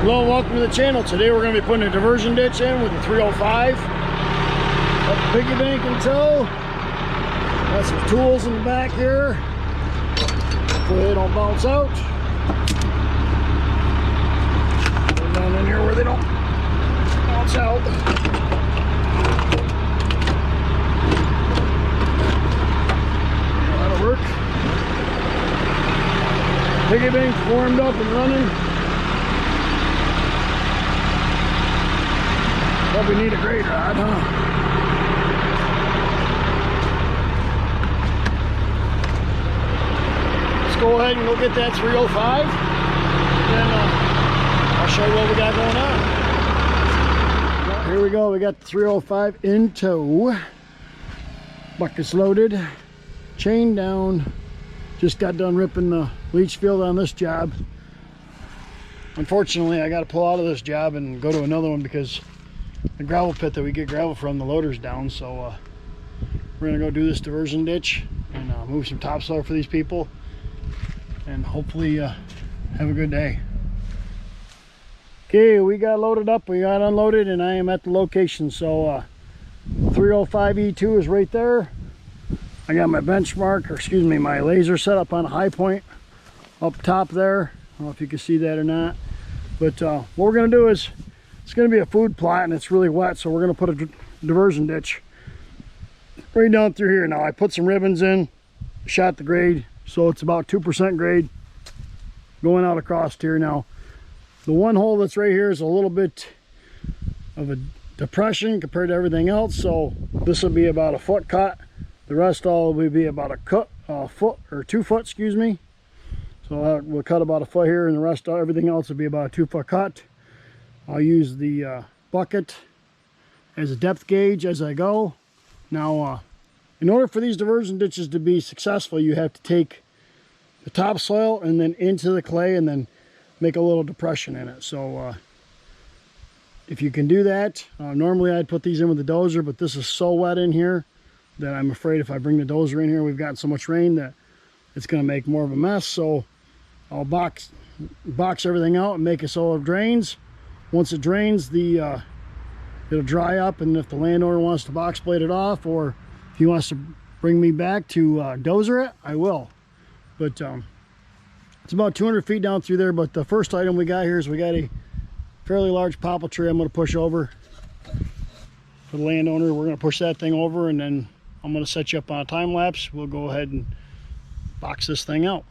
Hello and welcome to the channel. Today we're going to be putting a diversion ditch in with the 305. Got the piggy bank in tow. Got some tools in the back here. Hopefully they don't bounce out. Put them down in here where they don't bounce out. That'll work. Piggy bank's warmed up and running. Probably need a grade rod, huh? Let's go ahead and go get that 305. And I'll show you what we got going on. Here we go. We got the 305 in tow. Buckets loaded. Chain down. Just got done ripping the leach field on this job. Unfortunately, I got to pull out of this job and go to another one because the gravel pit that we get gravel from, the loader's down. So we're gonna go do this diversion ditch and move some topsoil for these people and hopefully have a good day. Okay, we got loaded up, we got unloaded, and I am at the location. So 305 E2 is right there. I got my benchmark, or excuse me, my laser set up on a high point up top there. I don't know if you can see that or not, but what we're gonna do is, it's going to be a food plot and it's really wet, so we're going to put a diversion ditch right down through here. Now I put some ribbons in, shot the grade, so it's about 2% grade going out across here. Now the one hole that's right here is a little bit of a depression compared to everything else, so this will be about a foot cut. The rest all will be about a foot or 2 foot, excuse me. So we'll cut about a foot here, and the rest of everything else will be about a 2 foot cut. I'll use the bucket as a depth gauge as I go. Now, in order for these diversion ditches to be successful, you have to take the topsoil and then into the clay and then make a little depression in it. So if you can do that, normally I'd put these in with the dozer, but this is so wet in here that I'm afraid if I bring the dozer in here, we've gotten so much rain that it's going to make more of a mess. So I'll box everything out and make it so it drains. Once it drains, it'll dry up, and if the landowner wants to box blade it off, or if he wants to bring me back to dozer it, I will. But it's about 200 feet down through there. But the first item we got here is we got a fairly large popple tree I'm going to push over for the landowner. We're going to push that thing over, and then I'm going to set you up on a time lapse. We'll go ahead and box this thing out.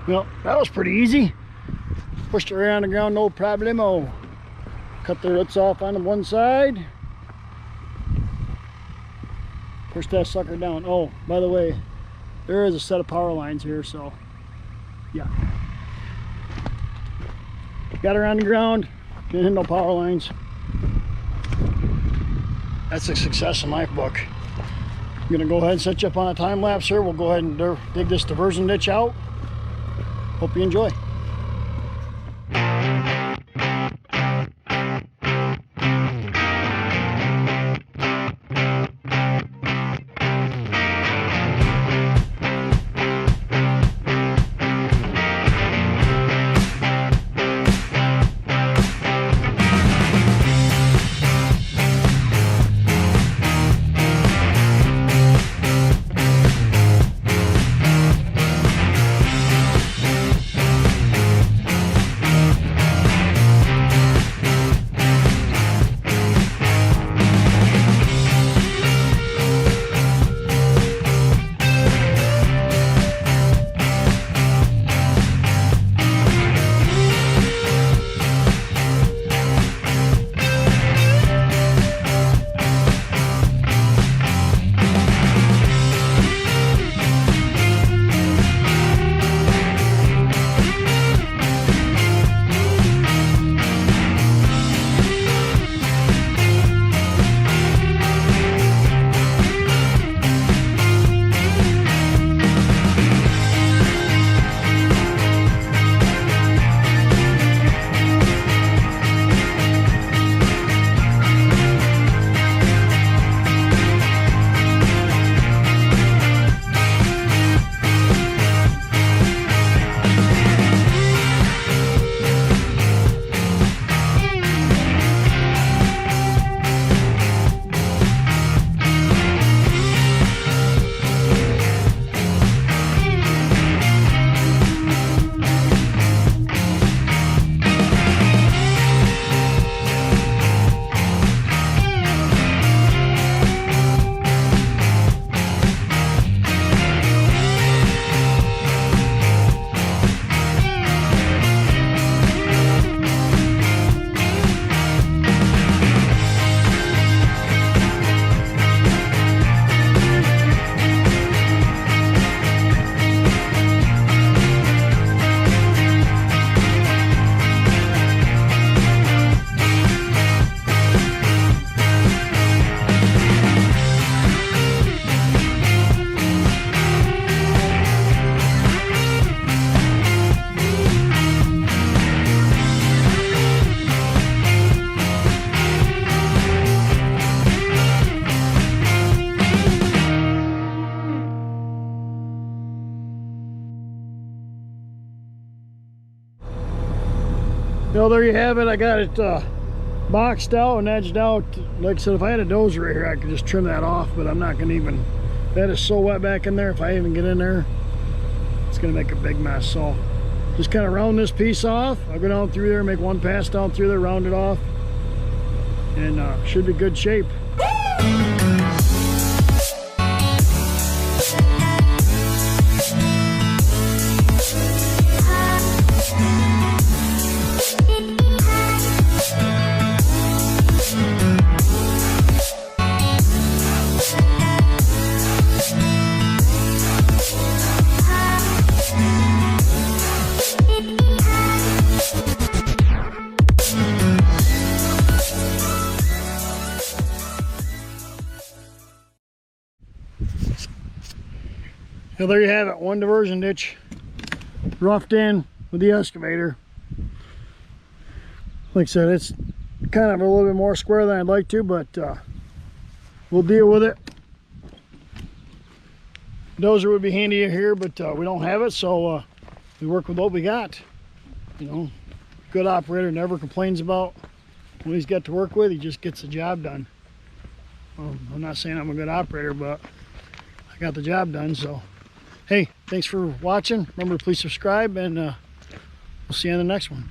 Well, that was pretty easy. Pushed it right on the ground, no problemo. Cut the roots off on the one side. Push that sucker down. Oh, by the way, there is a set of power lines here, so yeah. Got her on the ground, didn't hit no power lines. That's a success in my book. I'm gonna go ahead and set you up on a time lapse here. We'll go ahead and dig this diversion ditch out. Hope you enjoy. Well, there you have it. I got it boxed out and edged out. Like I said, if I had a dozer right here, I could just trim that off, but I'm not going to even. That is so wet back in there. If I even get in there, it's going to make a big mess. So just kind of round this piece off. I'll go down through there, make one pass down through there, round it off, and should be good shape. Well, there you have it, one diversion ditch roughed in with the excavator. Like I said, it's kind of a little bit more square than I'd like to, but we'll deal with it. Dozer would be handy here, but we don't have it, so we work with what we got. You know, good operator never complains about what he's got to work with. He just gets the job done. Well, I'm not saying I'm a good operator, but I got the job done. So hey, thanks for watching. Remember to please subscribe, and we'll see you on the next one.